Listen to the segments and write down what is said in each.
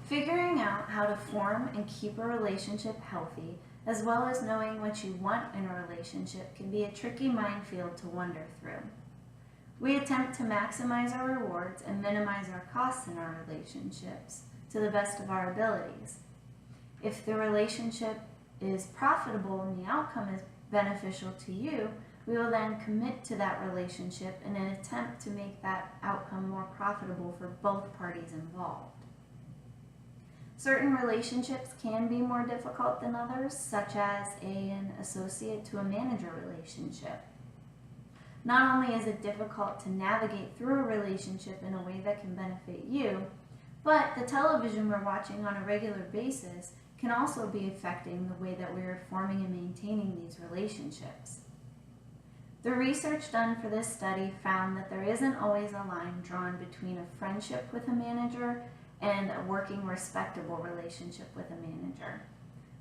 Figuring out how to form and keep a relationship healthy, as well as knowing what you want in a relationship, can be a tricky minefield to wander through. We attempt to maximize our rewards and minimize our costs in our relationships to the best of our abilities. If the relationship is profitable and the outcome is beneficial to you, we will then commit to that relationship in an attempt to make that outcome more profitable for both parties involved. Certain relationships can be more difficult than others, such as an associate to a manager relationship. Not only is it difficult to navigate through a relationship in a way that can benefit you, but the television we're watching on a regular basis can also be affecting the way that we are forming and maintaining these relationships. The research done for this study found that there isn't always a line drawn between a friendship with a manager and a working, respectable relationship with a manager.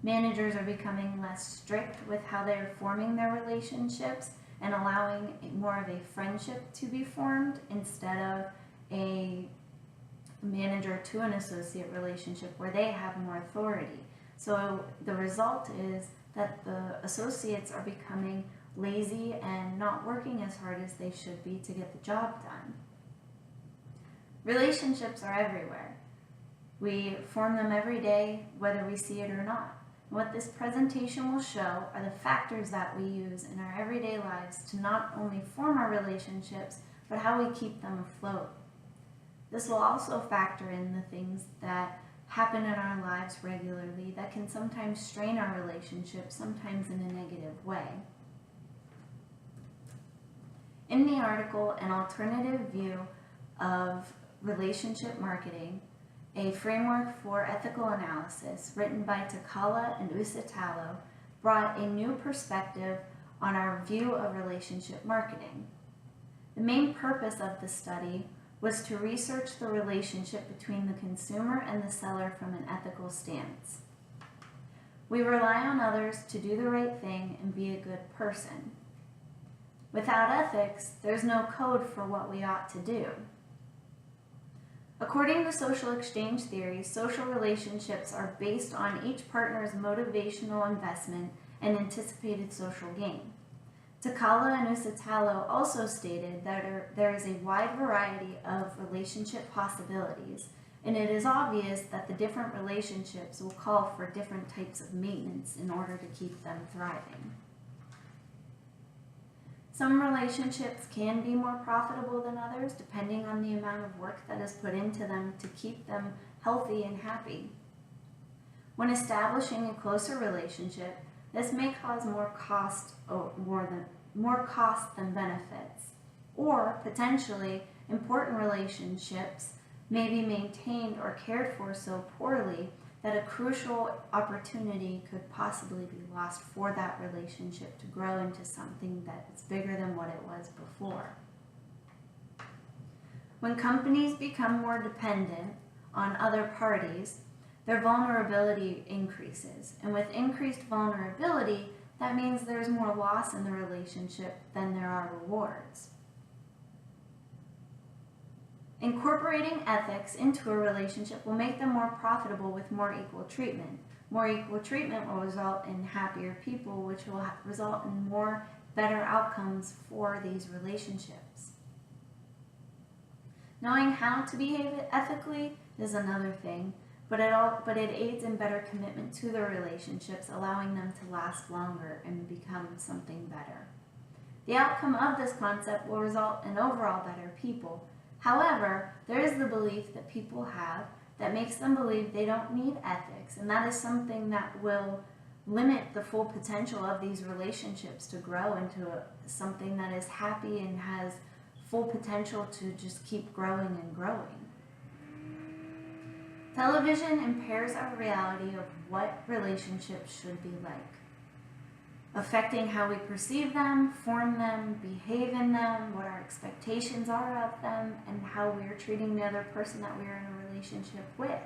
Managers are becoming less strict with how they're forming their relationships and allowing more of a friendship to be formed instead of a manager to an associate relationship where they have more authority. So the result is that the associates are becoming lazy and not working as hard as they should be to get the job done. Relationships are everywhere. We form them every day, whether we see it or not. And what this presentation will show are the factors that we use in our everyday lives to not only form our relationships, but how we keep them afloat. This will also factor in the things that happen in our lives regularly that can sometimes strain our relationships, sometimes in a negative way. In the article, An Alternative View of Relationship Marketing, a Framework for Ethical Analysis, written by Takala and Usitalo, brought a new perspective on our view of relationship marketing. The main purpose of the study was to research the relationship between the consumer and the seller from an ethical stance. We rely on others to do the right thing and be a good person. Without ethics, there's no code for what we ought to do. According to social exchange theory, social relationships are based on each partner's motivational investment and anticipated social gain. Takala and Usitalo also stated that there is a wide variety of relationship possibilities, and it is obvious that the different relationships will call for different types of maintenance in order to keep them thriving. Some relationships can be more profitable than others, depending on the amount of work that is put into them to keep them healthy and happy. When establishing a closer relationship, this may cause more cost than benefits, or potentially important relationships may be maintained or cared for so poorly that a crucial opportunity could possibly be lost for that relationship to grow into something that is bigger than what it was before. When companies become more dependent on other parties, their vulnerability increases. And with increased vulnerability, that means there's more loss in the relationship than there are rewards. Incorporating ethics into a relationship will make them more profitable with more equal treatment. More equal treatment will result in happier people, which will result in more better outcomes for these relationships. Knowing how to behave ethically is another thing, but it aids in better commitment to the relationships, allowing them to last longer and become something better. The outcome of this concept will result in overall better people. However, there is the belief that people have that makes them believe they don't need ethics, and that is something that will limit the full potential of these relationships to grow into something that is happy and has full potential to just keep growing and growing. Television impairs our reality of what relationships should be like, affecting how we perceive them, form them, behave in them, what our expectations are of them, and how we are treating the other person that we are in a relationship with.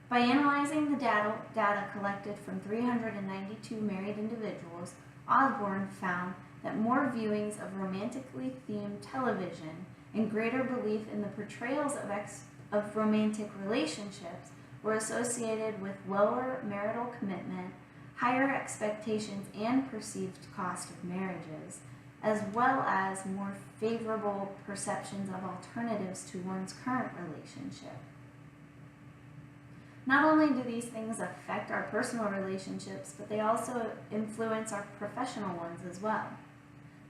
By analyzing the data collected from 392 married individuals, Osborne found that more viewings of romantically themed television and greater belief in the portrayals of of romantic relationships were associated with lower marital commitment, higher expectations and perceived cost of marriages, as well as more favorable perceptions of alternatives to one's current relationship. Not only do these things affect our personal relationships, but they also influence our professional ones as well.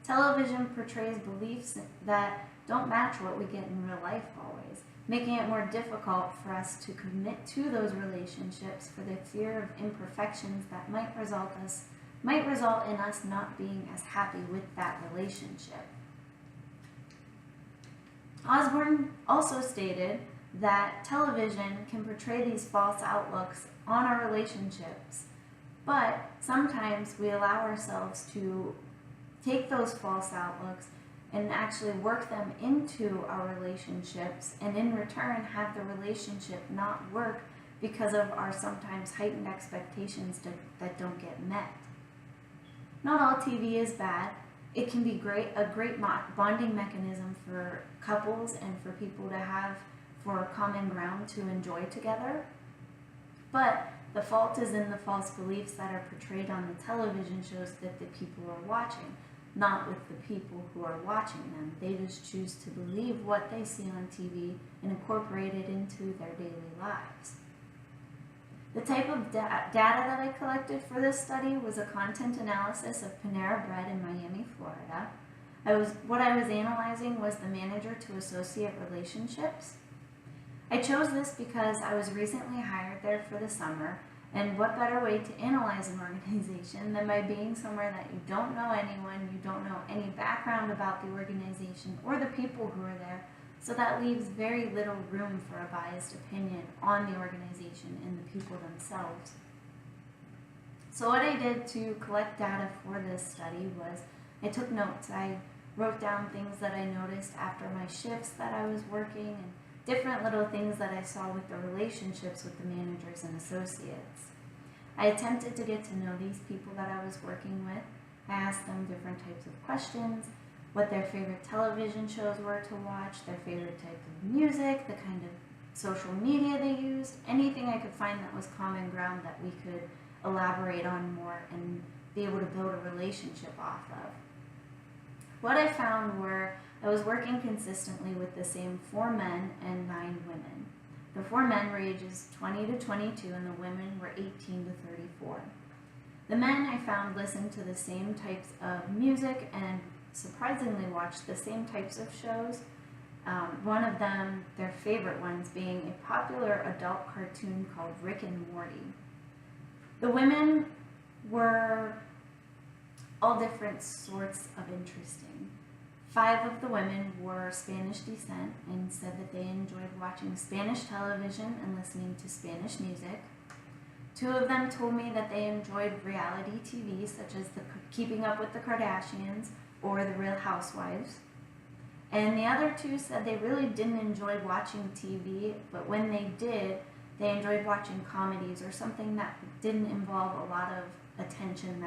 Television portrays beliefs that don't match what we get in real life always, making it more difficult for us to commit to those relationships for the fear of imperfections that might result in us not being as happy with that relationship. Osborne also stated that television can portray these false outlooks on our relationships, but sometimes we allow ourselves to take those false outlooks and actually work them into our relationships, and in return have the relationship not work because of our sometimes heightened expectations that don't get met. Not all TV is bad. It can be a great bonding mechanism for couples and for people to have for common ground to enjoy together. But the fault is in the false beliefs that are portrayed on the television shows that the people are watching, not with the people who are watching them. They just choose to believe what they see on TV and incorporate it into their daily lives. The type of data that I collected for this study was a content analysis of Panera Bread in Miami, Florida. What I was analyzing was the manager to associate relationships. I chose this because I was recently hired there for the summer, and what better way to analyze an organization than by being somewhere that you don't know anyone, you don't know any background about the organization or the people who are there, so that leaves very little room for a biased opinion on the organization and the people themselves. So what I did to collect data for this study was I took notes. I wrote down things that I noticed after my shifts that I was working and different little things that I saw with the relationships with the managers and associates. I attempted to get to know these people that I was working with. I asked them different types of questions, what their favorite television shows were to watch, their favorite type of music, the kind of social media they used, anything I could find that was common ground that we could elaborate on more and be able to build a relationship off of. What I found were I was working consistently with the same 4 men and 9 women. The 4 men were ages 20 to 22 and the women were 18 to 34. The men I found listened to the same types of music and surprisingly watched the same types of shows. One of them, their favorite ones, being a popular adult cartoon called Rick and Morty. The women were all different sorts of interesting. 5 of the women were Spanish descent and said that they enjoyed watching Spanish television and listening to Spanish music. 2 of them told me that they enjoyed reality TV, such as Keeping Up with the Kardashians or The Real Housewives. And the other 2 said they really didn't enjoy watching TV, but when they did, they enjoyed watching comedies or something that didn't involve a lot of attention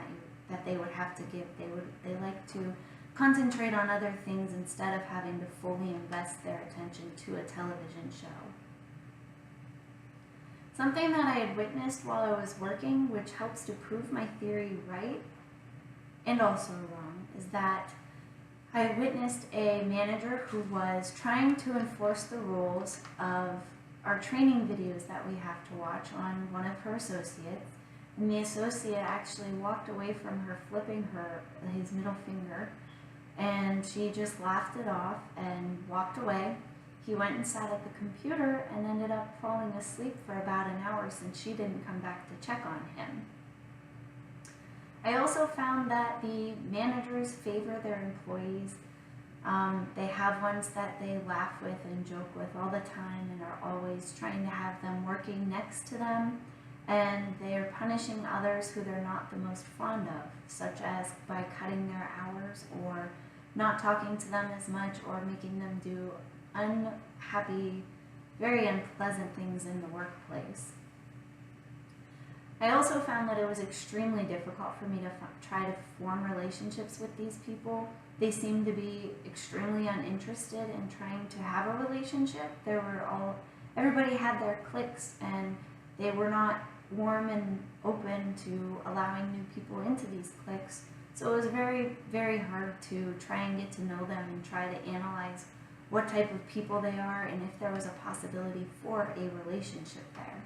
that they would have to give. They like to concentrate on other things instead of having to fully invest their attention to a television show. Something that I had witnessed while I was working, which helps to prove my theory right and also wrong, is that I witnessed a manager who was trying to enforce the rules of our training videos that we have to watch on one of her associates, and the associate actually walked away from her, flipping his middle finger, and she just laughed it off and walked away. He went and sat at the computer and ended up falling asleep for about an hour since she didn't come back to check on him. I also found that the managers favor their employees. They have ones that they laugh with and joke with all the time and are always trying to have them working next to them, and they are punishing others who they're not the most fond of, such as by cutting their hours or not talking to them as much or making them do unhappy, very unpleasant things in the workplace. I also found that it was extremely difficult for me to try to form relationships with these people. They seemed to be extremely uninterested in trying to have a relationship. They were all everybody had their cliques and they were not warm and open to allowing new people into these cliques. So it was very, very hard to try and get to know them and try to analyze what type of people they are and if there was a possibility for a relationship there.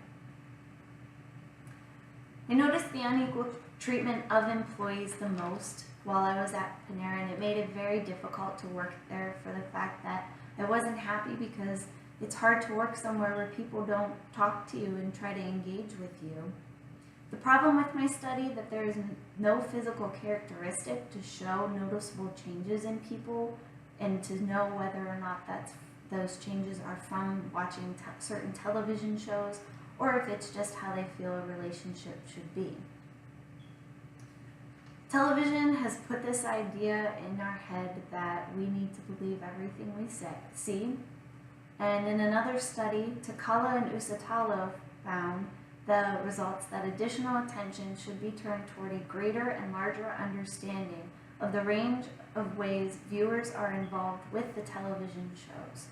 I noticed the unequal treatment of employees the most while I was at Panera, and it made it very difficult to work there for the fact that I wasn't happy because it's hard to work somewhere where people don't talk to you and try to engage with you. The problem with my study that there is no physical characteristic to show noticeable changes in people and to know whether or not those changes are from watching certain television shows or if it's just how they feel a relationship should be. Television has put this idea in our head that we need to believe everything we see. And in another study, Takala and Usatalo found the results that additional attention should be turned toward a greater and larger understanding of the range of ways viewers are involved with the television shows.